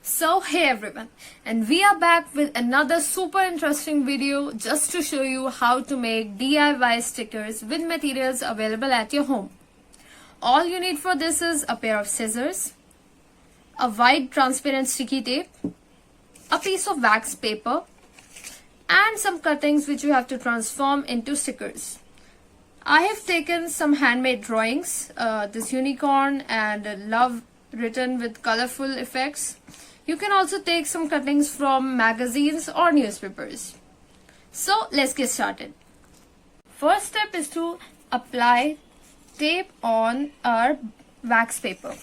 So hey everyone, and we are back with another super interesting video just to show you how to make DIY stickers with materials available at your home. All you need for this is a pair of scissors, a white transparent sticky tape, a piece of wax paper, and some cuttings which you have to transform into stickers. I have taken some handmade drawings, this unicorn and love written with colorful effects. You can also take some cuttings from magazines or newspapers. So let's get started. First step is to apply tape on our wax paper.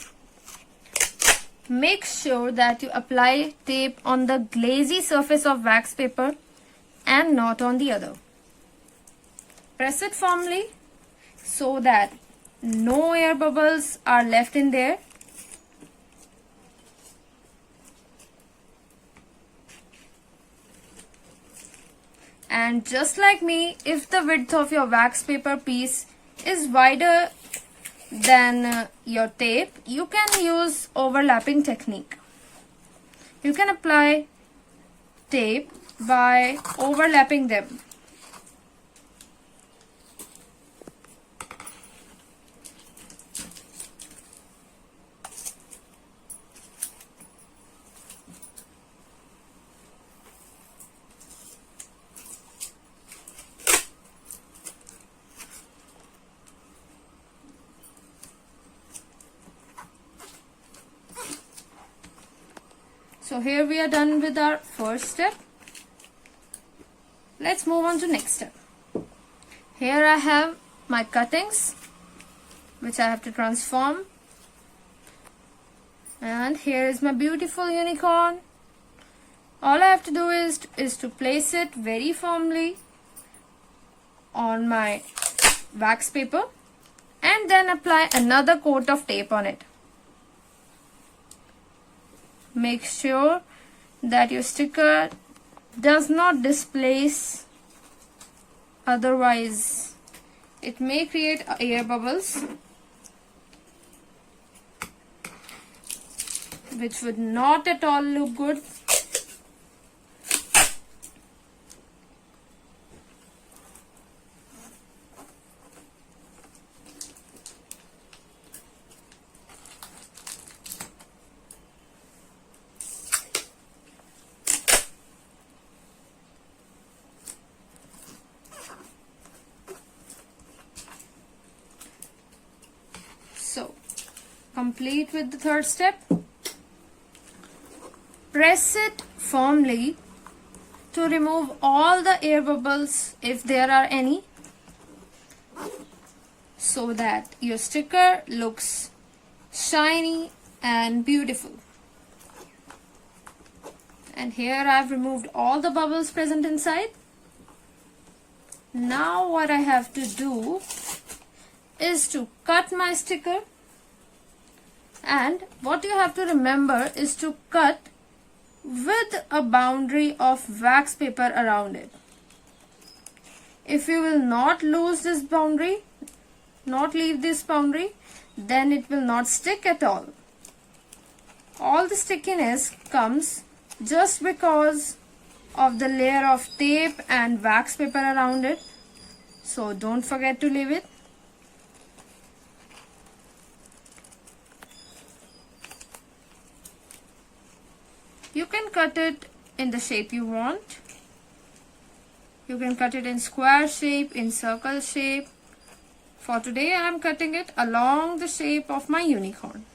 Make sure that you apply tape on the glazy surface of wax paper and not on the other. Press it firmly so that no air bubbles are left in there. And just like me, if the width of your wax paper piece is wider than your tape, you can use overlapping technique. You can apply tape by overlapping them. So here we are done with our first step. Let's move on to next step. Here I have my cuttings which I have to transform, and here is my beautiful unicorn. All I have to do is to place it very firmly on my wax paper and then apply another coat of tape on it. Make sure that your sticker does not displace, otherwise it may create air bubbles which would not at all look good. So, complete with the third step. Press it firmly to remove all the air bubbles if there are any, so that your sticker looks shiny and beautiful. And here I've removed all the bubbles present inside. Now what I have to do is to cut my sticker, and what you have to remember is to cut with a boundary of wax paper around it. If you will not leave this boundary, then it will not stick at all. All the stickiness comes just because of the layer of tape and wax paper around it. So don't forget to leave it. You can cut it in the shape you want. You can cut it in square shape, in circle shape. For today I am cutting it along the shape of my unicorn.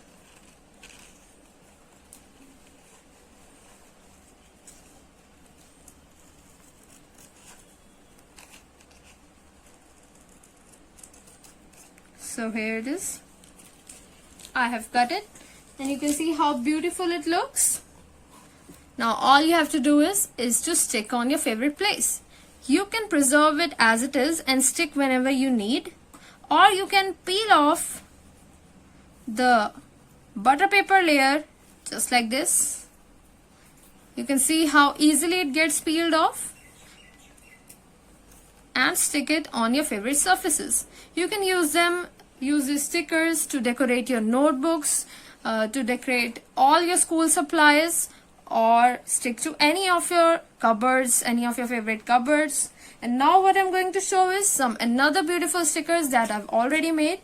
So here it is. I have cut it, and you can see how beautiful it looks. Now all you have to do is to stick on your favorite place. You can preserve it as it is and stick whenever you need, or you can peel off the butter paper layer just like this. You can see how easily it gets peeled off, and stick it on your favorite surfaces. You can use these stickers to decorate your notebooks, to decorate all your school supplies, or stick to any of your cupboards, any of your favorite cupboards. And now what I'm going to show is another beautiful stickers that I've already made.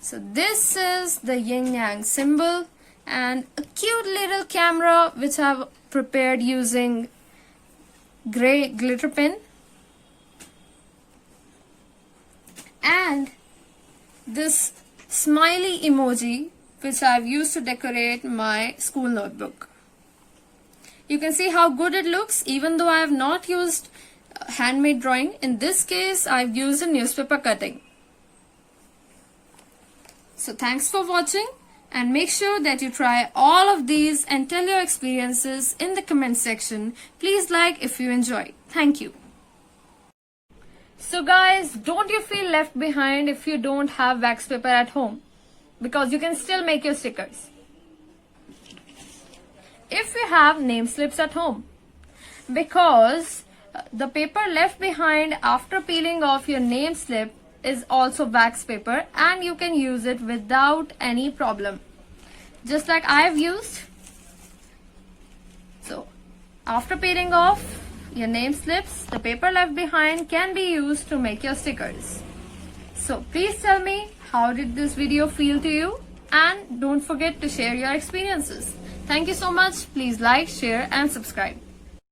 So this is the yin yang symbol and a cute little camera which I've prepared using gray glitter pen, and this smiley emoji which I've used to decorate my school notebook. You can see how good it looks even though I have not used handmade drawing. In this case I've used a newspaper cutting. So thanks for watching, and make sure that you try all of these and tell your experiences in the comment section. Please like if you enjoyed. Thank you. So guys, don't you feel left behind if you don't have wax paper at home? Because you can still make your stickers. If you have name slips at home, because the paper left behind after peeling off your name slip is also wax paper, and you can use it without any problem, just like I've used. So after peeling off your name slips, the paper left behind can be used to make your stickers. So please tell me, how did this video feel to you? And don't forget to share your experiences. Thank you so much. Please like, share and subscribe.